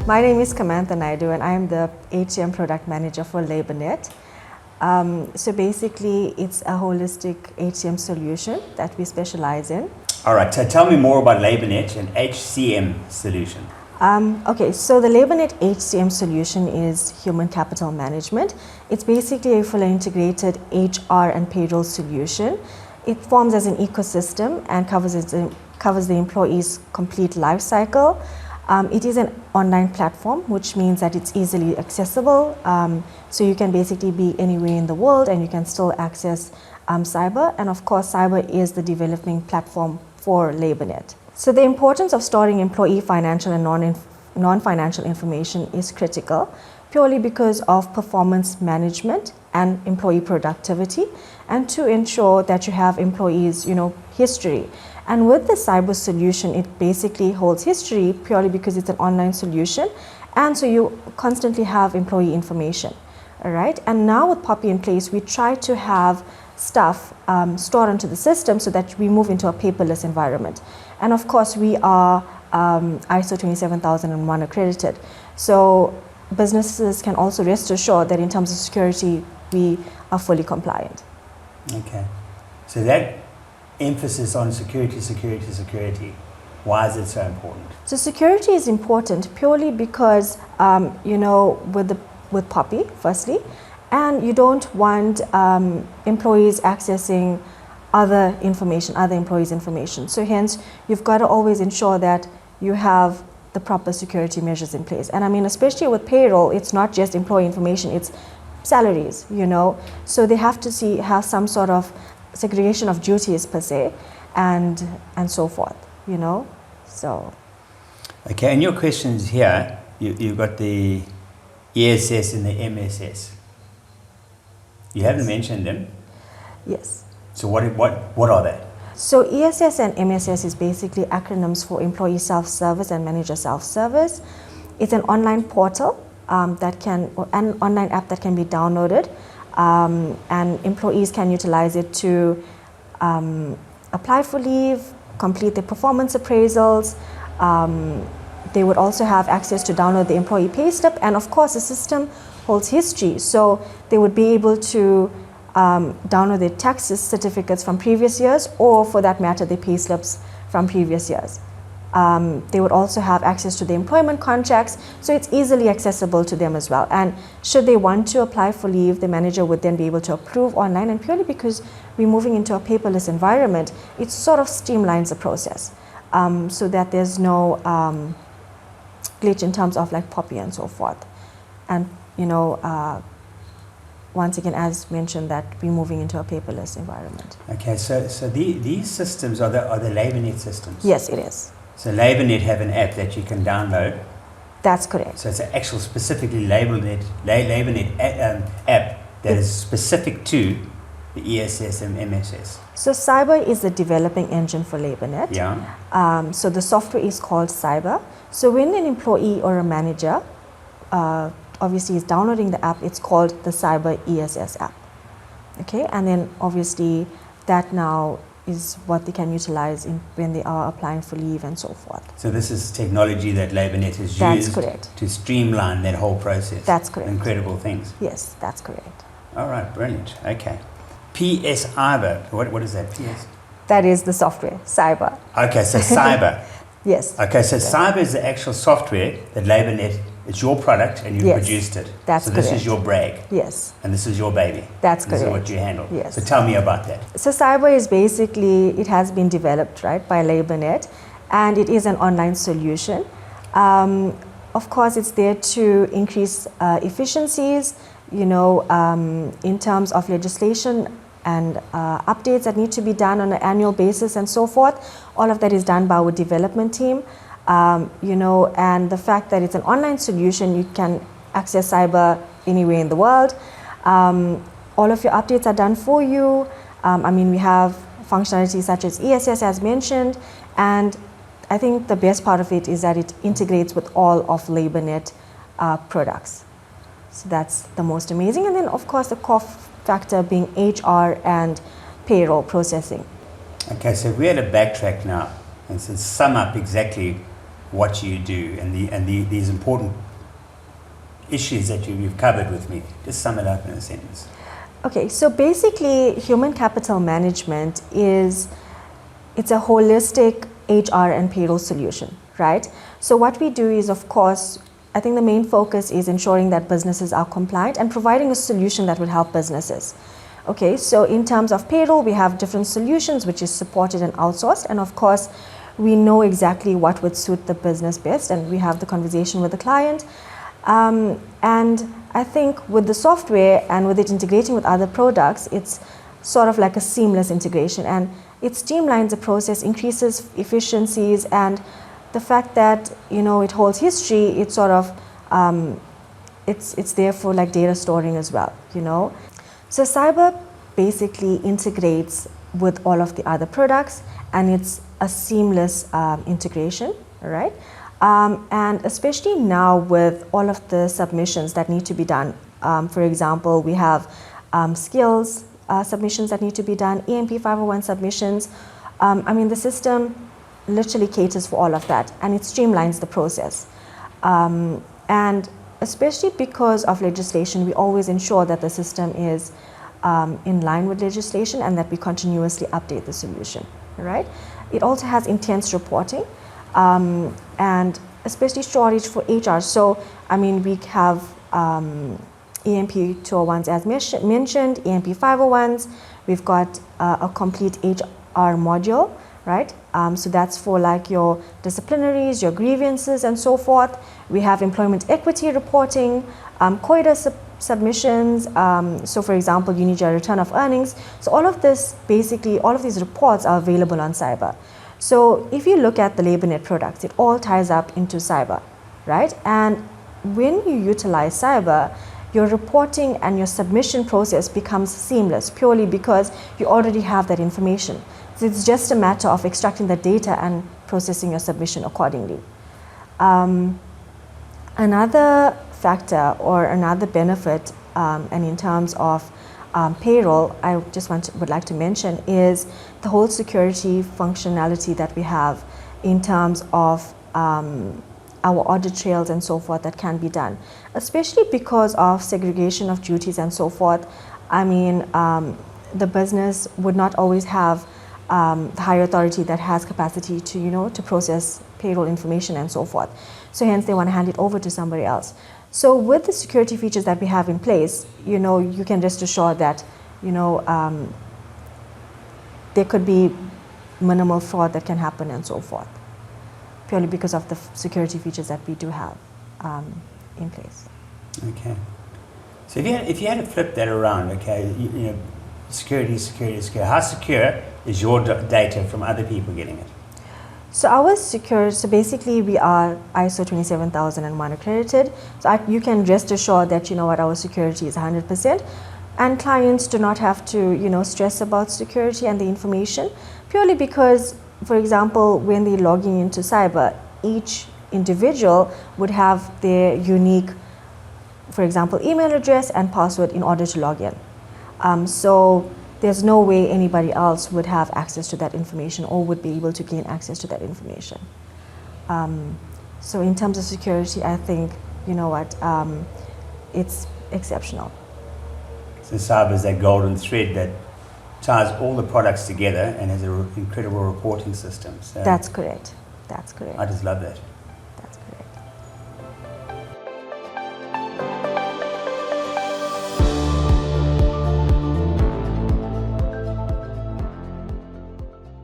My name is Kamantha Naidoo and I am the HCM Product Manager for Labournet. So basically, it's a holistic HCM solution that we specialize in. All right, so tell me more about Labournet and HCM solution. Okay, so the Labournet HCM solution is human capital management. It's basically a fully integrated HR and payroll solution. It forms as an ecosystem and covers the employee's complete life cycle. It is an online platform, which means that it's easily accessible. So you can basically be anywhere in the world and you can still access cyber. And of course, cyber is the developing platform for Labournet. So the importance of storing employee financial and non-financial information is critical, purely because of performance management and employee productivity, and to ensure that you have employees, history. And with the cyber solution, it basically holds history purely because it's an online solution. And so you constantly have employee information, all right? And now with Poppy in place, we try to have stuff stored onto the system so that we move into a paperless environment. And of course, we are ISO 27001 accredited. So businesses can also rest assured that in terms of security, we are fully compliant. Okay, so that emphasis on security. Why is it so important? So security is important purely because, with Poppy, firstly, and you don't want employees accessing other employees' information. So hence, you've got to always ensure that you have the proper security measures in place. And I mean, especially with payroll, it's not just employee information, it's salaries, So they have to have some sort of segregation of duties per se, and so forth, so. Okay, and your questions here, you've got the ESS and the MSS. You haven't mentioned them. Yes. So what are they? So ESS and MSS is basically acronyms for Employee Self-Service and Manager Self-Service. It's an online portal an online app that can be downloaded, and employees can utilize it to apply for leave, complete their performance appraisals. They would also have access to download the employee payslip, and of course the system holds history, so they would be able to download their tax certificates from previous years, or for that matter, their payslips from previous years. They would also have access to the employment contracts, so it's easily accessible to them as well. And should they want to apply for leave, the manager would then be able to approve online, and purely because we're moving into a paperless environment, it sort of streamlines the process, so that there's no glitch in terms of like Poppy and so forth. And once again, as mentioned, that we're moving into a paperless environment. Okay, so these systems are the Labournet systems? Yes, it is. So Labournet have an app that you can download? That's correct. So it's an actual specifically Labournet app that is specific to the ESS and MSS? So cyber is the developing engine for Labournet. Yeah. So the software is called cyber. So when an employee or a manager obviously is downloading the app, it's called the Cyber ESS app. Okay, and then obviously that now is what they can utilize when they are applying for leave and so forth. So this is technology that Labournet has That's used correct. to streamline that whole process. That's correct. Incredible things. Yes, that's correct. All right, brilliant. Okay. PS Cyber, what is that? PS? That is the software, cyber. Okay, so cyber. Yes. Okay, so cyber is the actual software that Labournet, it's your product and you produced it. That's so this correct. is your brag. Yes. And this is your baby. That's this correct. This is what you handle. Yes. So tell me about that. So cyber is basically, it has been developed, right, by Labournet, and it is an online solution. Of course, it's there to increase efficiencies, in terms of legislation and updates that need to be done on an annual basis and so forth. All of that is done by our development team. And the fact that it's an online solution, you can access cyber anywhere in the world. All of your updates are done for you. We have functionalities such as ESS as mentioned, and I think the best part of it is that it integrates with all of Labournet products. So that's the most amazing. And then of course the core factor being HR and payroll processing. Okay, so we had to backtrack now and sum up exactly what you do and these important issues that you've covered with me. Just sum it up in a sentence. Okay, so basically human capital management it's a holistic HR and payroll solution, right? So what we do is, of course, I think the main focus is ensuring that businesses are compliant and providing a solution that will help businesses. Okay, so in terms of payroll, we have different solutions which is supported and outsourced, and of course, we know exactly what would suit the business best, and we have the conversation with the client. And I think with the software and with it integrating with other products, it's sort of like a seamless integration, and it streamlines the process, increases efficiencies, and the fact that it holds history, it's sort of it's there for like data storing as well. So cyber basically integrates with all of the other products, and it's a seamless integration, right? And especially now with all of the submissions that need to be done. For example, we have skills submissions that need to be done, EMP 501 submissions. The system literally caters for all of that, and it streamlines the process. And especially because of legislation, we always ensure that the system is in line with legislation and that we continuously update the solution, right? It also has intense reporting, and especially storage for HR. So, we have EMP 201s as mentioned, EMP 501s. We've got a complete HR module, right? So that's for like your disciplinaries, your grievances, and so forth. We have employment equity reporting, COIDA submissions. So for example, you need your return of earnings. So all of this, basically, all of these reports are available on cyber. So if you look at the Labournet products, it all ties up into cyber, right? And when you utilize cyber, your reporting and your submission process becomes seamless purely because you already have that information. So it's just a matter of extracting the data and processing your submission accordingly. Another factor or another benefit, and in terms of payroll, I just would like to mention is the whole security functionality that we have in terms of our audit trails and so forth that can be done, especially because of segregation of duties and so forth. The business would not always have the higher authority that has capacity to to process payroll information and so forth. So hence they want to hand it over to somebody else. So with the security features that we have in place, you can rest assured that there could be minimal fraud that can happen and so forth, purely because of the security features that we do have in place. Okay. So if you had to flip that around, okay, security. How secure is your data from other people getting it? So ours secure. So basically, we are ISO 27001 accredited. So you can rest assured that our security is 100%, and clients do not have to stress about security and the information, purely because, for example, when they're logging into cyber, each individual would have their unique, for example, email address and password in order to log in. So there's no way anybody else would have access to that information or would be able to gain access to that information. So in terms of security, I think, it's exceptional. So cyber is that golden thread that ties all the products together and has an incredible reporting system. So that's correct. That's correct. I just love that.